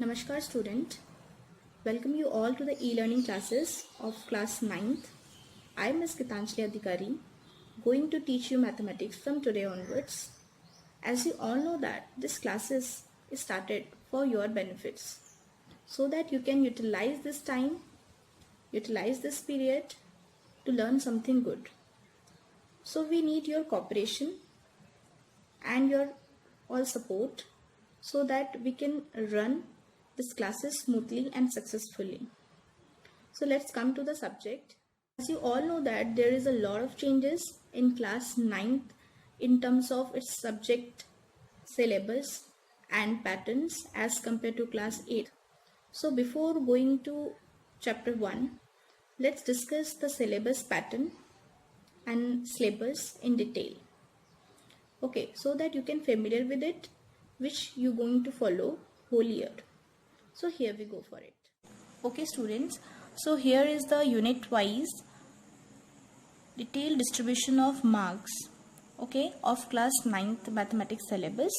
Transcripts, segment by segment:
Namaskar student, welcome you all to the e-learning classes of class 9th. I am Ms. Gitanjali Adhikari, going to teach you mathematics from today onwards. As you all know that this classes is started for your benefits, so that you can utilize this time, utilize this period to learn something good. So we need your cooperation and your all support so that we can run this classes smoothly and successfully. So let's come to the subject. As you all know that there is a lot of changes in class 9th in terms of its subject syllabus and patterns as compared to class 8th. So before going to chapter 1, let's discuss the syllabus pattern and syllabus in detail. Okay, so that you can familiar with it, which you're going to follow whole year. So here we go for it. Okay students, so here is the unit wise detailed distribution of marks, okay, of class 9th mathematics syllabus.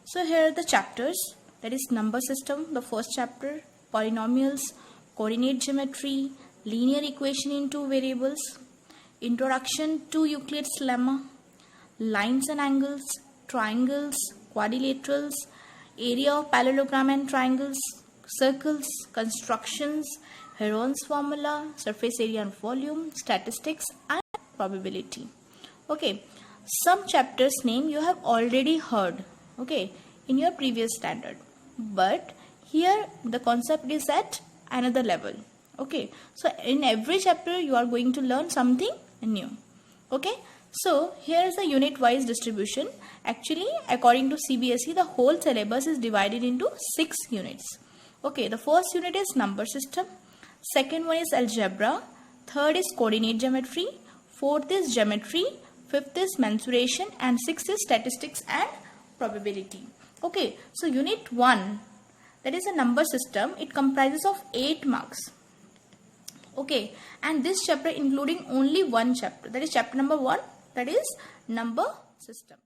So here are the chapters, that is number system, the first chapter, polynomials, coordinate geometry, linear equation in two variables, introduction to Euclid's lemma, lines and angles, triangles, quadrilaterals, area of parallelogram and triangles, circles, constructions, Heron's formula, surface area and volume, statistics and probability. Okay, some chapters name you have already heard, okay, in your previous standard, but here the concept is at another level. Okay, so in every chapter you are going to learn something new. Okay, so here is the unit wise distribution. Actually, according to CBSE, the whole syllabus is divided into 6 units. Okay, the first unit is number system, second one is algebra, third is coordinate geometry, fourth is geometry, fifth is mensuration, and sixth is statistics and probability. Okay, so unit 1, that is a number system, it comprises of 8 marks. Okay, and this chapter including only one chapter, that is chapter number 1, that is number system.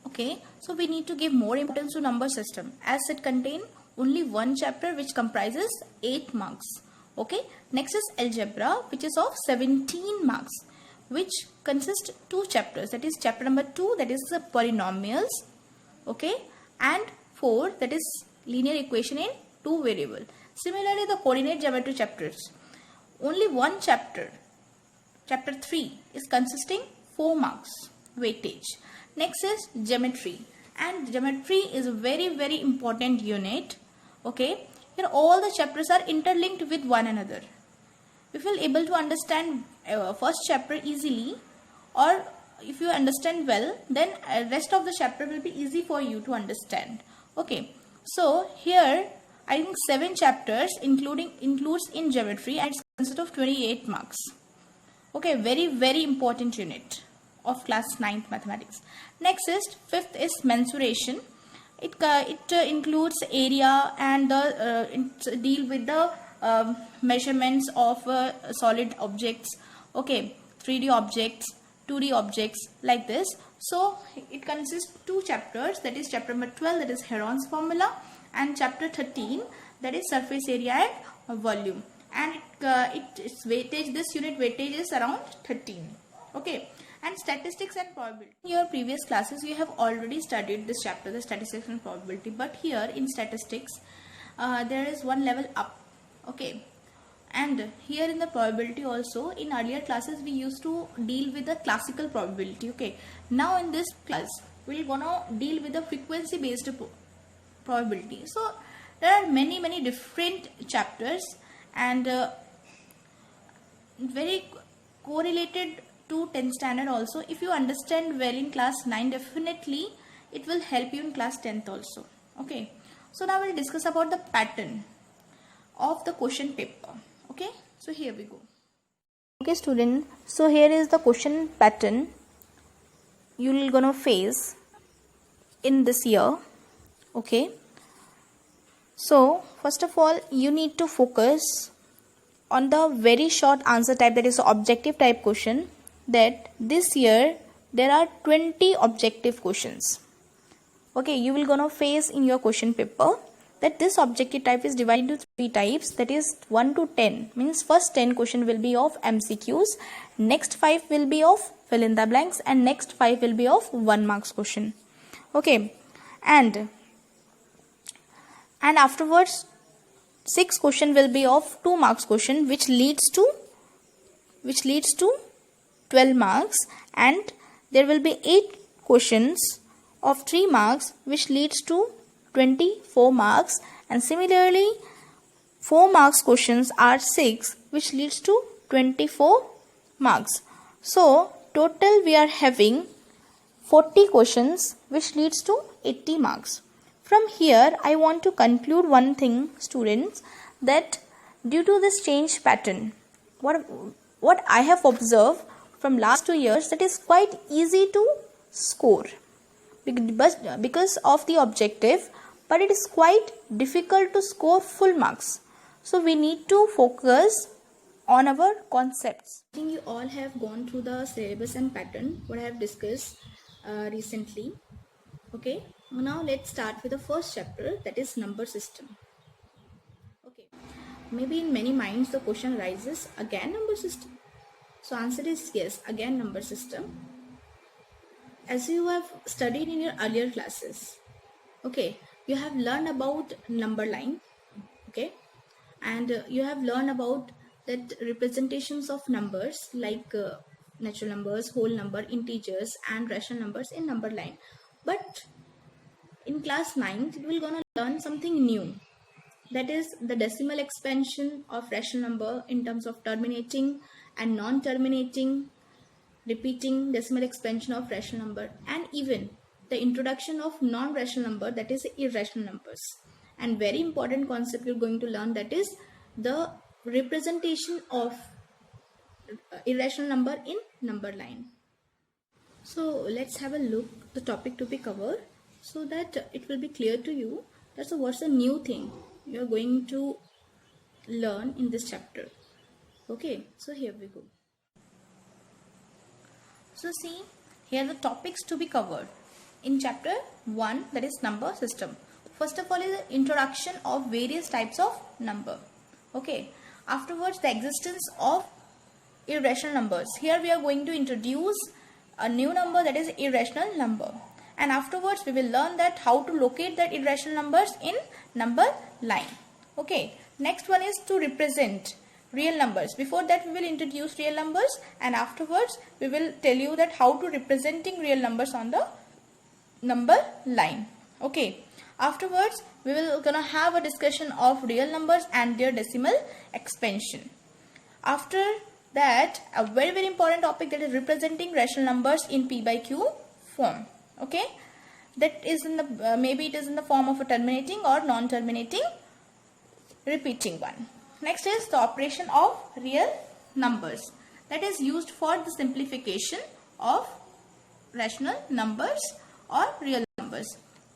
Okay, so we need to give more importance to number system as it contains only one chapter which comprises 8 marks. Okay, next is algebra, which is of 17 marks, which consists 2 chapters, that is chapter number 2, that is the polynomials, okay, and 4, that is linear equation in 2 variable. Similarly, the coordinate geometry chapters, only one chapter, chapter 3, is consisting 4 marks weightage. Next is geometry, and geometry is a very important unit. Okay, here all the chapters are interlinked with one another. If you are able to understand first chapter easily, or if you understand well, then rest of the chapter will be easy for you to understand. Okay, so here I think 7 chapters includes in geometry, and it consists of 28 marks. Okay, very important unit of class 9th mathematics. Next is 5th is mensuration. It includes area and it deal with the measurements of solid objects, okay, 3D objects, 2D objects, like this. So it consists 2 chapters, that is chapter number 12, that is Heron's formula, and chapter 13, that is surface area and volume, and its weightage, this unit weightage is around 13. Okay, and statistics and probability. In your previous classes you have already studied this chapter, the statistics and probability, but here in statistics there is one level up. Okay, and here in the probability also, in earlier classes we used to deal with the classical probability. Okay, now in this class we are gonna deal with the frequency based probability. So there are many different chapters and very correlated to 10th standard also. If you understand well in class 9, definitely it will help you in class 10th also. Okay, so now we'll discuss about the pattern of the question paper. Okay, so here we go. Okay student, so here is the question pattern you will gonna face in this year. Okay, so first of all you need to focus on the very short answer type, that is objective type question, that this year there are 20 objective questions. Okay, you will gonna face in your question paper that this objective type is divided into 3 types, that is 1 to 10, means first 10 question will be of MCQs, next 5 will be of fill in the blanks, and next 5 will be of 1 marks question. Okay, and afterwards 6 question will be of 2 marks question, which leads to 12 marks, and there will be 8 questions of 3 marks, which leads to 24 marks, and similarly 4 marks questions are 6, which leads to 24 marks. So total we are having 40 questions, which leads to 80 marks. From here I want to conclude one thing, students, that due to this change pattern, what I have observed from last 2 years, that is quite easy to score because of the objective, but it is quite difficult to score full marks. So we need to focus on our concepts. I think you all have gone through the syllabus and pattern what I have discussed recently. Okay, now let's start with the first chapter, that is number system. Okay, maybe in many minds the question arises, again number system? So answer is yes, again number system. As you have studied in your earlier classes, okay, you have learned about number line, okay, and you have learned about that representations of numbers like natural numbers, whole number, integers, and rational numbers in number line. But in class 9th, we will gonna learn something new, that is the decimal expansion of rational number in terms of terminating and non-terminating, repeating decimal expansion of rational number, and even the introduction of non-rational number, that is irrational numbers. And very important concept you're going to learn, that is the representation of irrational number in number line. So let's have a look the topic to be covered, so that it will be clear to you that's what's the new thing you're going to learn in this chapter. Okay, so here we go. So see, here are the topics to be covered in chapter 1, that is number system. First of all is the introduction of various types of number. Okay, afterwards the existence of irrational numbers. Here we are going to introduce a new number, that is irrational number, and afterwards we will learn that how to locate that irrational numbers in number line. Okay, next one is to represent real numbers. Before that we will introduce real numbers, and afterwards we will tell you that how to representing real numbers on the number line. Okay, afterwards we will gonna have a discussion of real numbers and their decimal expansion. After that, a very important topic, that is representing rational numbers in P by Q form. Okay, that is in the maybe it is in the form of a terminating or non-terminating repeating one. Next is the operation of real numbers, that is used for the simplification of rational numbers or real numbers.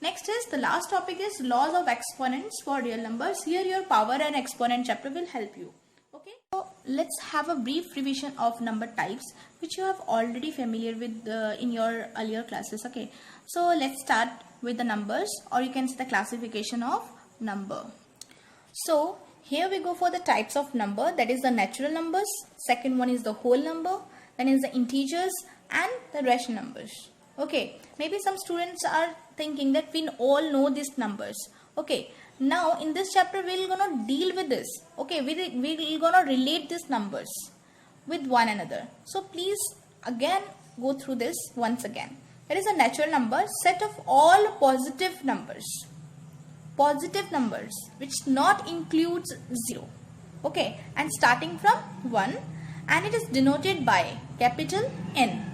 Next is the last topic is laws of exponents for real numbers. Here your power and exponent chapter will help you. Okay, so let's have a brief revision of number types, which you have already familiar with in your earlier classes. Okay, so let's start with the numbers, or you can say the classification of number. So here we go for the types of number, that is the natural numbers, second one is the whole number, then is the integers and the rational numbers. Okay, maybe some students are thinking that we all know these numbers. Okay, now in this chapter we are gonna deal with this. Okay, we are gonna relate these numbers with one another. So please again go through this once again. There is a natural number, set of all positive numbers which not includes 0. Okay, and starting from 1, and it is denoted by capital N.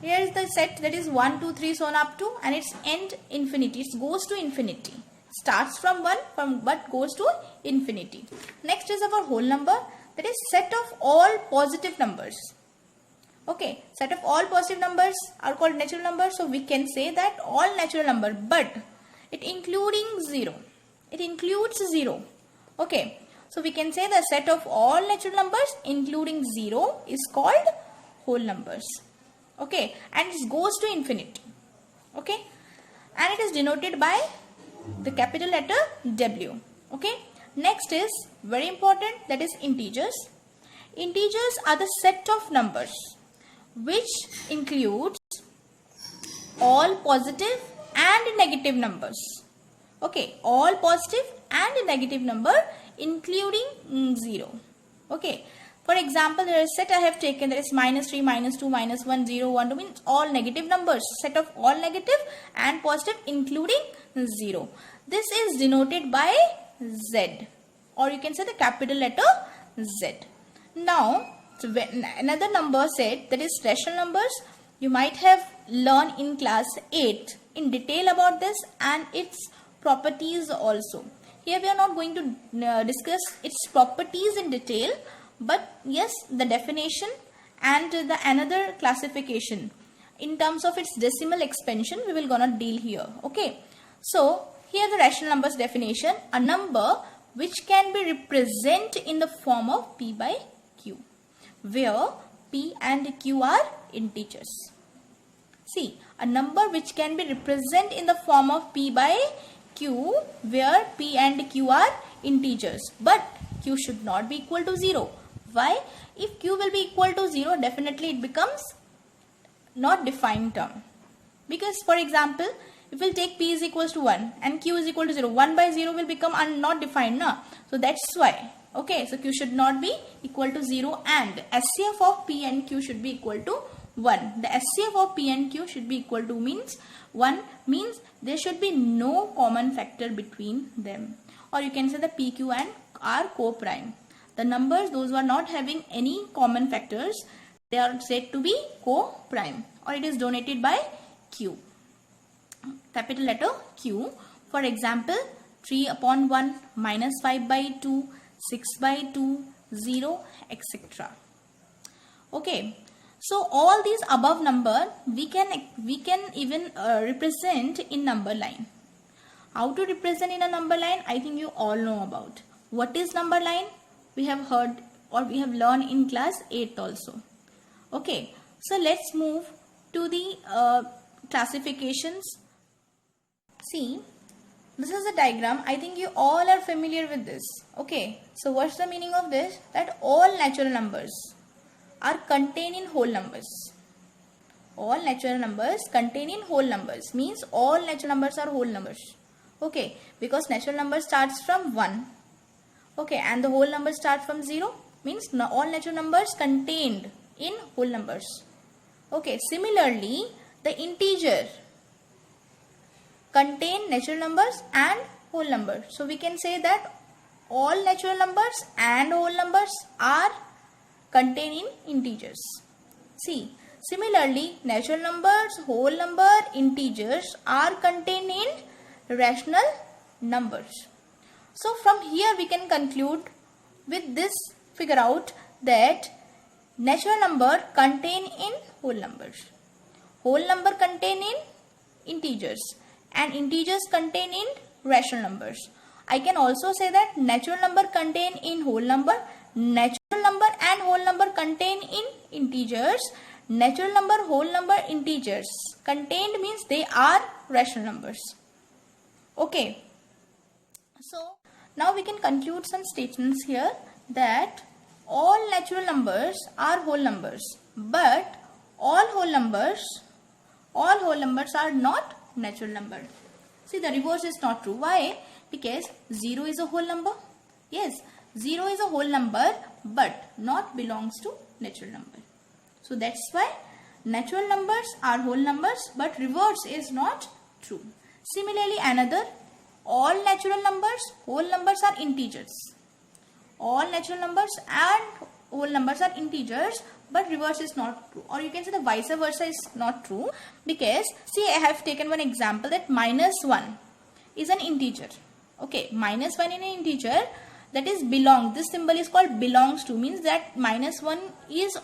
Here is the set, that is 1, 2, 3, so on up to, and its end infinity. It goes to infinity. Starts from 1 but goes to infinity. Next is our whole number, that is set of all positive numbers. Okay, set of all positive numbers are called natural numbers. So we can say that all natural number, but it including 0. It includes 0. Okay, so we can say the set of all natural numbers including 0 is called whole numbers. Okay, and it goes to infinity. Okay, and it is denoted by the capital letter W. Okay. Next is very important, that is integers. Integers are the set of numbers which includes all positive and negative numbers. Okay, all positive and negative number including 0. Okay, for example, there is set I have taken, that is -3, -2, -1, 0, 1, 2 means all negative numbers, set of all negative and positive including 0. This is denoted by Z, or you can say the capital letter Z. Now, another number set, that is rational numbers, you might have learned in class 8 in detail about this and its properties also. Here we are not going to discuss its properties in detail, but yes, the definition and the another classification in terms of its decimal expansion we will gonna deal here. Okay, so here the rational numbers definition: a number which can be represented in the form of P by Q, where P and Q are integers. See, a number which can be represented in the form of P by Q, where P and Q are integers, but Q should not be equal to 0. Why? If Q will be equal to 0, definitely it becomes not defined term. Because for example, if we'll take P is equals to 1 and Q is equal to 0, 1 by 0 will become not defined, na? So that's why. Okay, so Q should not be equal to 0 and SCF of P and Q should be equal to 1. The SCF of P and Q should be equal to means 1, means there should be no common factor between them. Or you can say the P, Q and are co-prime. The numbers, those who are not having any common factors, they are said to be co-prime, or it is denoted by Q, capital letter Q. For example, 3/1, -5/2, 6/2, 0, etc. Okay, so all these above number we can even represent in number line. How to represent in a number line? I think you all know about. What is number line? We have heard or we have learned in class 8 also. Okay, so let's move to the classifications. See, this is a diagram. I think you all are familiar with this. Okay, so what's the meaning of this? That all natural numbers are contained in whole numbers. All natural numbers contained in whole numbers means all natural numbers are whole numbers. Okay, because natural number starts from 1. Okay, and the whole number starts from 0 means all natural numbers contained in whole numbers. Okay, similarly, the integer contain natural numbers and whole numbers. So we can say that all natural numbers and whole numbers are contained in integers. See, similarly, natural numbers, whole number, integers are contained in rational numbers. So from here we can conclude with this, figure out that natural number contain in whole numbers, whole number contain in integers, and integers contain in rational numbers. I can also say that natural number contain in whole number, natural number and whole number contain in integers, natural number, whole number, integers. Contained means they are rational numbers. Okay, so now we can conclude some statements here that all natural numbers are whole numbers, but all whole numbers are not natural number. See, the reverse is not true. Why? Because 0 is a whole number. Yes, 0 is a whole number but not belongs to natural number. So that's why natural numbers are whole numbers but reverse is not true. Similarly, another, all natural numbers, whole numbers are integers. All natural numbers and whole numbers are integers, but reverse is not true. Or you can say the vice versa is not true, because see, I have taken one example that -1 is an integer. Okay, -1 is an integer, that is belong. This symbol is called belongs to, means that -1 is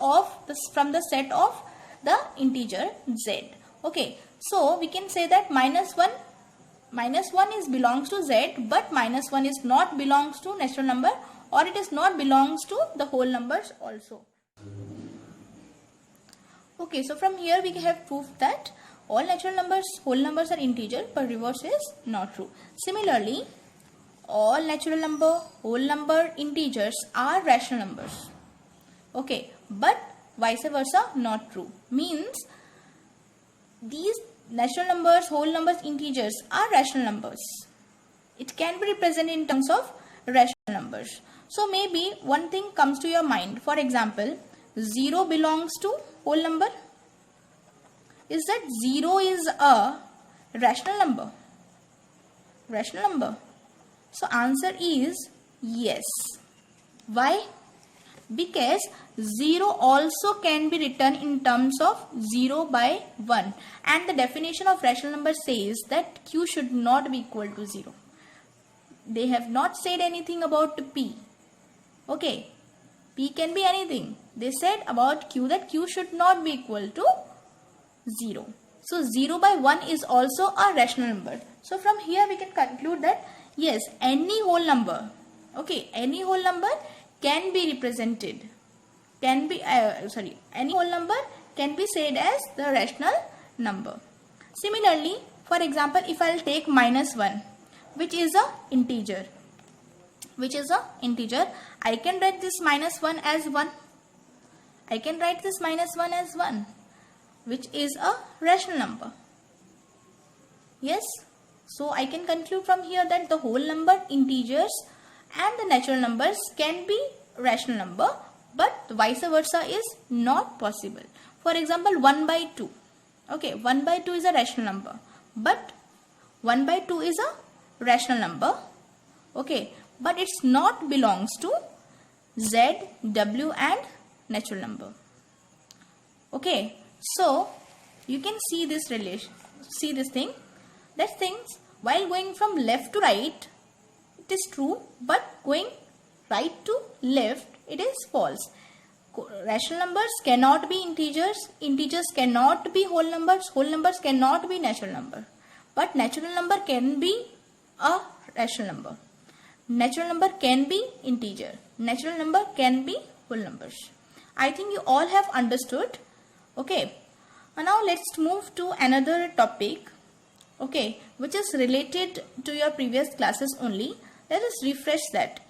from the set of the integer z. Okay, so we can say that -1 is belongs to z, but -1 is not belongs to natural number, or it is not belongs to the whole numbers also. Okay, so from here we have proved that all natural numbers, whole numbers are integer, but reverse is not true. Similarly, all natural number, whole number, integers are rational numbers. Okay, but vice versa not true. Means these natural numbers, whole numbers, integers are rational numbers. It can be represented in terms of rational numbers. So maybe one thing comes to your mind. For example, 0 belongs to whole number. Is that 0 is a rational number? Rational number. So answer is yes. Why? Because 0 also can be written in terms of 0 by 1. And the definition of rational number says that q should not be equal to 0. They have not said anything about p. Okay, p can be anything. They said about q that q should not be equal to 0. So 0 by 1 is also a rational number. So from here we can conclude that yes, any whole number, okay, any whole number can be represented, any whole number can be said as the rational number. Similarly, for example, if I will take -1, which is a integer, I can write this -1 as 1. I can write this -1 as 1, which is a rational number. Yes, so I can conclude from here that the whole number, integers and the natural numbers can be rational number, but vice versa is not possible. For example, 1 by 2. Okay, 1 by 2 is a rational number, but 1 by 2 is a rational number. Okay, but it's not belongs to Z, W and natural number. Okay, so you can see this relation, see this thing, that things while going from left to right, it is true, but going right to left, it is false. Rational numbers cannot be integers, integers cannot be whole numbers cannot be natural number. But natural number can be a rational number. Natural number can be integer. Natural number can be whole numbers. I think you all have understood. Okay. Now let's move to another topic. Okay, which is related to your previous classes only. Let us refresh that.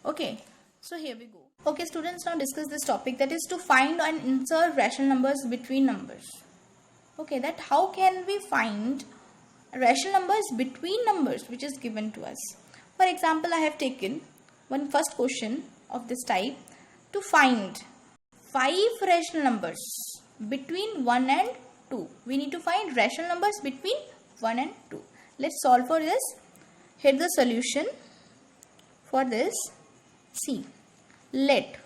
Okay, so here we go. Okay, students, now discuss this topic, that is to find and insert rational numbers between numbers. Okay, that how can we find rational numbers between numbers which is given to us. For example, I have taken one first question of this type, to find 5 rational numbers between 1 and 2. We need to find rational numbers between 1 and 2. Let's solve for this. Here the solution for this. See, let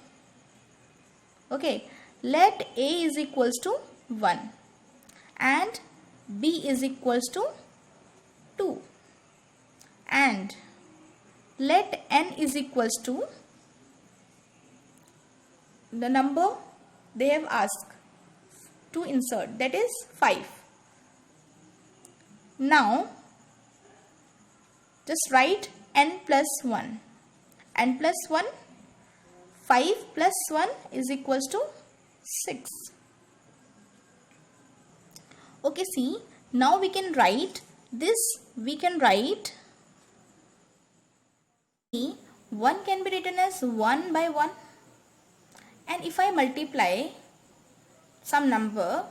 A is equals to 1 and B is equals to 2 and let N is equals to the number they have asked to insert, that is 5. Now just write N plus 1. N plus 1, 5 plus 1 is equals to 6. Okay, see, now we can write this, 1 can be written as 1 by 1, and if I multiply some number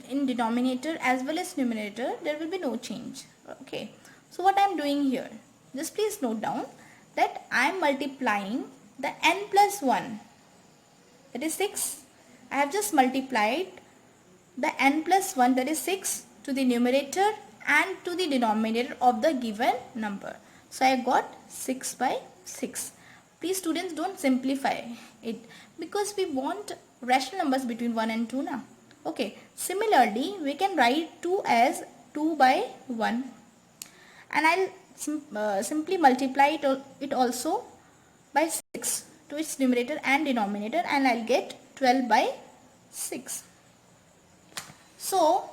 in denominator as well as numerator, there will be no change. Okay, so what I am doing here, just please note down that I am multiplying the N plus 1, that is 6. I have just multiplied the N plus 1, that is 6, to the numerator and to the denominator of the given number. So I got 6 by 6. Please students, don't simplify it, because we want rational numbers between 1 and 2 now. Okay, similarly we can write 2 as 2 by 1, and I'll simply multiply it also by 6 to its numerator and denominator, and I'll get 12 by 6. So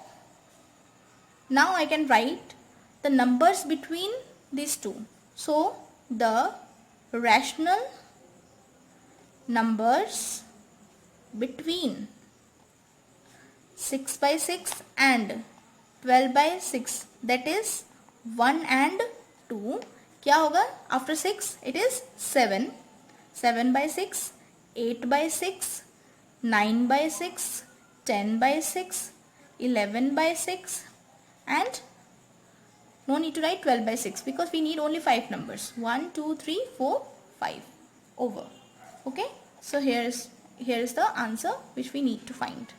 now I can write the numbers between these two. So the rational numbers between 6 by 6 and 12 by 6, that is 1 and 2. क्या होगा after 6? It is 7. 7 by 6, 8 by 6, 9 by 6, 10 by 6, 11 by 6, and no need to write 12 by 6 because we need only 5 numbers. 1, 2, 3, 4, 5. Over. Okay. So here is the answer which we need to find.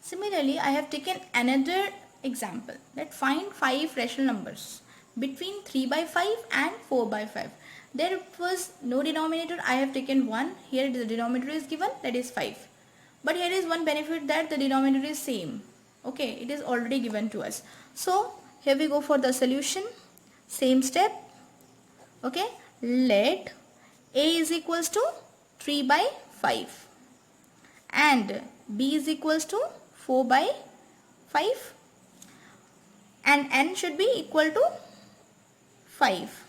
Similarly, I have taken another example, that find 5 rational numbers between 3 by 5 and 4 by 5. There was no denominator. I have taken 1. Here the denominator is given, that is 5. But here is one benefit, that the denominator is same. Okay, it is already given to us. So here we go for the solution. Same step. Okay, let A is equals to 3 by 5 and B is equals to 4 by 5 and N should be equal to 5,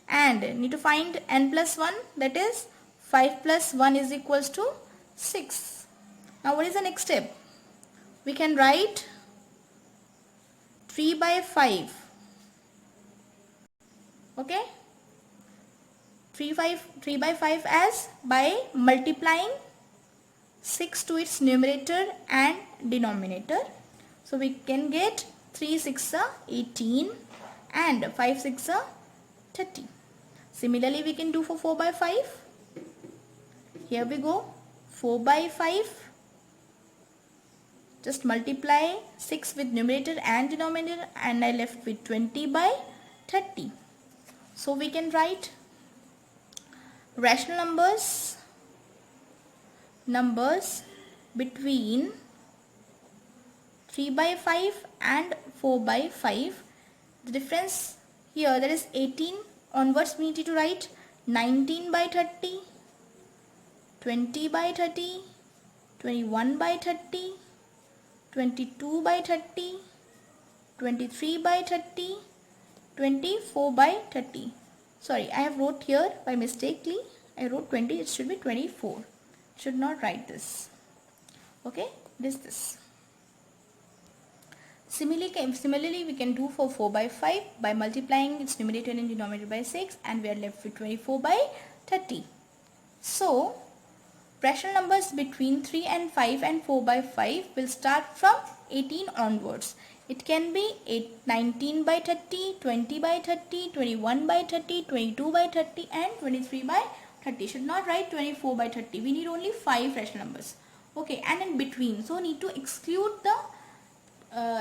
and need to find N plus 1, that is 5 plus 1 is equals to 6. Now what is the next step? We can write 3 by 5. Okay, 3 by 5 as by multiplying 6 to its numerator and denominator. So we can get 3 6 are 18 and 5 6 are 30. Similarly, we can do for 4 by 5. Here we go. 4 by 5. Just multiply 6 with numerator and denominator, and I left with 20 by 30. So we can write rational numbers between 3 by 5 and 4 by 5. The difference here, that is 18 onwards, we need to write 19 by 30, 20 by 30, 21 by 30, 22 by 30, 23 by 30, 24 by 30. Sorry, I have wrote here by mistakenly. I wrote 20, it should be 24. Should not write this. Okay, this. Similarly, we can do for 4 by 5 by multiplying its numerator and denominator by 6, and we are left with 24 by 30. So, rational numbers between 3 and 5 and 4 by 5 will start from 18 onwards. It can be 19 by 30, 20 by 30, 21 by 30, 22 by 30 and 23 by 30. Should not write 24 by 30. We need only 5 rational numbers. Okay, and in between. So, need to exclude the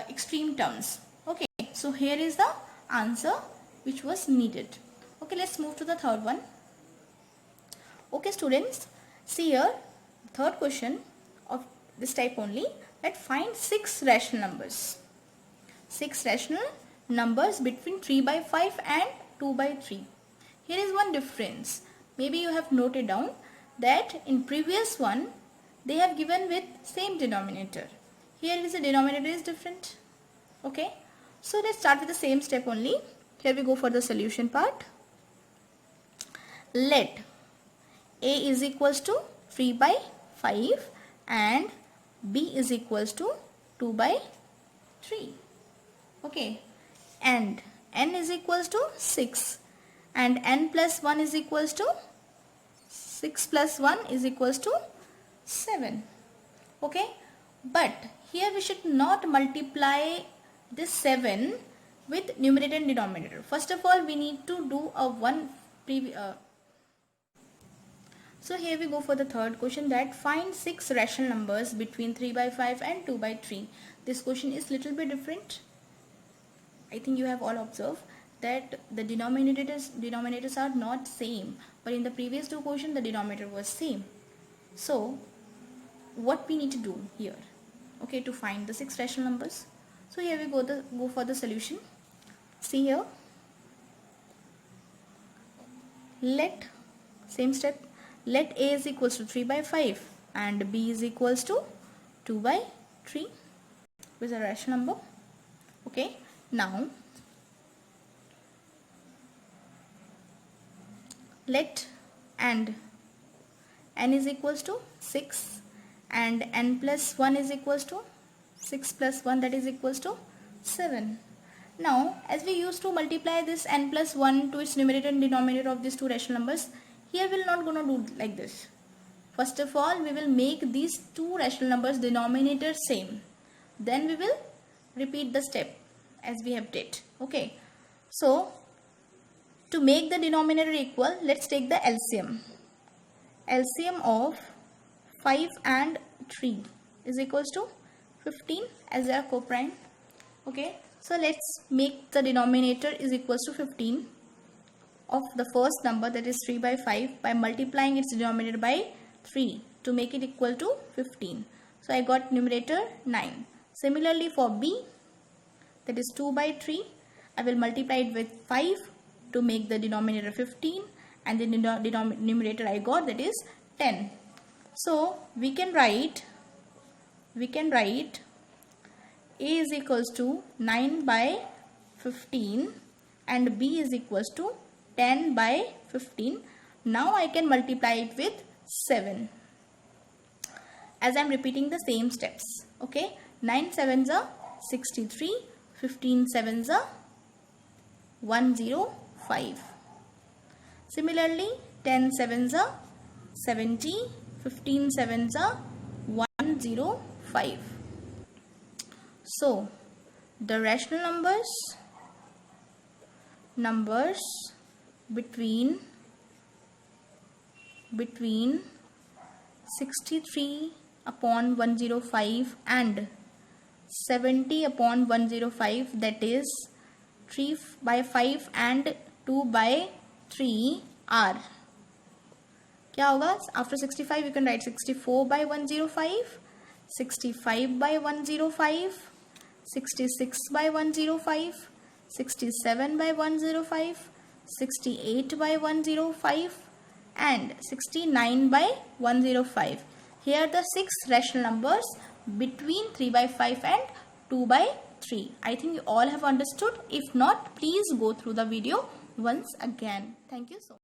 extreme terms. Okay, so here is the answer which was needed. Okay, let's move to the third one. Okay, students, see here, third question of this type only, that find 6 rational numbers. 6 rational numbers between 3 by 5 and 2 by 3. Here is one difference. Maybe you have noted down that in previous one they have given with same denominator. Here is the denominator is different. Okay, so let's start with the same step only. Here we go for the solution part. Let A is equals to 3 by 5 and B is equals to 2 by 3. Okay, and N is equals to 6 and N plus 1 is equals to 6 plus 1 is equals to 7. Okay, but here we should not multiply this 7 with numerator and denominator. First of all, we need to do a one previous. So here we go for the third question, that find 6 rational numbers between 3 by 5 and 2 by 3. This question is little bit different. I think you have all observed that the denominators are not same, but in the previous 2 questions the denominator was same. So what we need to do here, okay, to find the 6 rational numbers? So here we go for the solution. See here, let same step. Let A is equals to 3 by 5 and B is equals to 2 by 3 with a rational number. Okay, now let and N is equals to 6 and N plus 1 is equals to 6 plus 1, that is equals to 7. Now, as we used to multiply this n plus 1 to its numerator and denominator of these two rational numbers, here we are not going to do like this. First of all, we will make these two rational numbers denominator same. Then we will repeat the step as we have did. Okay. So, to make the denominator equal, let's take the LCM. LCM of 5 and 3 is equals to 15 as they are co-prime. Okay. So, let's make the denominator is equals to 15 of the first number, that is 3 by 5, by multiplying its denominator by 3 to make it equal to 15. So, I got numerator 9. Similarly, for B, that is 2 by 3, I will multiply it with 5 to make the denominator 15, and the numerator I got, that is 10. So, we can write A is equals to 9 by 15 and B is equals to 10 by 15. Now I can multiply it with 7 as I am repeating the same steps. Okay, 9 sevens are 63, 15 sevens are 105. Similarly, 10 sevens are 70, 15 sevens are 105. So, the rational numbers between 63 upon 105 and 70 upon 105, that is 3 by 5 and 2 by 3 are, क्या होगा? After 65 you can write 64 by 105, 65 by 105, 66 by 105, 67 by 105, 68 by 105 and 69 by 105. Here are the 6 rational numbers between 3 by 5 and 2 by 3. I think you all have understood. If not, please go through the video once again. Thank you so much.